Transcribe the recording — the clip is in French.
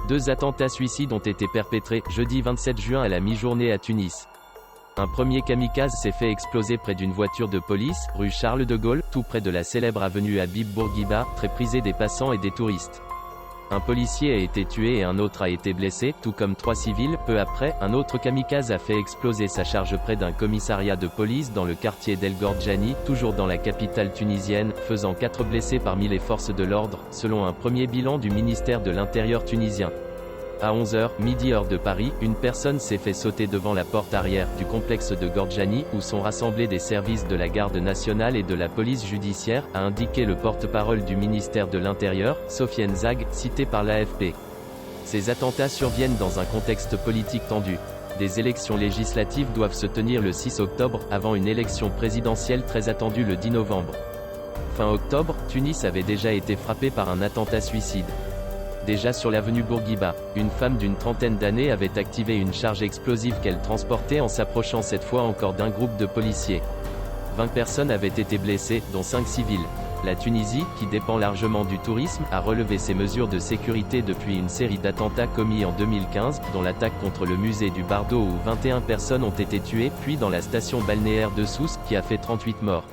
2 attentats suicides ont été perpétrés, jeudi 27 juin à la mi-journée à Tunis. Un premier kamikaze s'est fait exploser près d'une voiture de police, rue Charles de Gaulle, tout près de la célèbre avenue Habib Bourguiba, très prisée des passants et des touristes. Un policier a été tué et un autre a été blessé, tout comme 3 civils. Peu après, un autre kamikaze a fait exploser sa charge près d'un commissariat de police dans le quartier d'El Gordjani, toujours dans la capitale tunisienne, faisant 4 blessés parmi les forces de l'ordre, selon un premier bilan du ministère de l'Intérieur tunisien. À 11h, midi heure de Paris, une personne s'est fait sauter devant la porte arrière du complexe de Gordjani, où sont rassemblés des services de la garde nationale et de la police judiciaire, a indiqué le porte-parole du ministère de l'Intérieur, Sofiane Zag, cité par l'AFP. Ces attentats surviennent dans un contexte politique tendu. Des élections législatives doivent se tenir le 6 octobre, avant une élection présidentielle très attendue le 10 novembre. Fin octobre, Tunis avait déjà été frappé par un attentat suicide. Déjà sur l'avenue Bourguiba, une femme d'une trentaine d'années avait activé une charge explosive qu'elle transportait en s'approchant cette fois encore d'un groupe de policiers. 20 personnes avaient été blessées, dont 5 civils. La Tunisie, qui dépend largement du tourisme, a relevé ses mesures de sécurité depuis une série d'attentats commis en 2015, dont l'attaque contre le musée du Bardo où 21 personnes ont été tuées, puis dans la station balnéaire de Sousse, qui a fait 38 morts.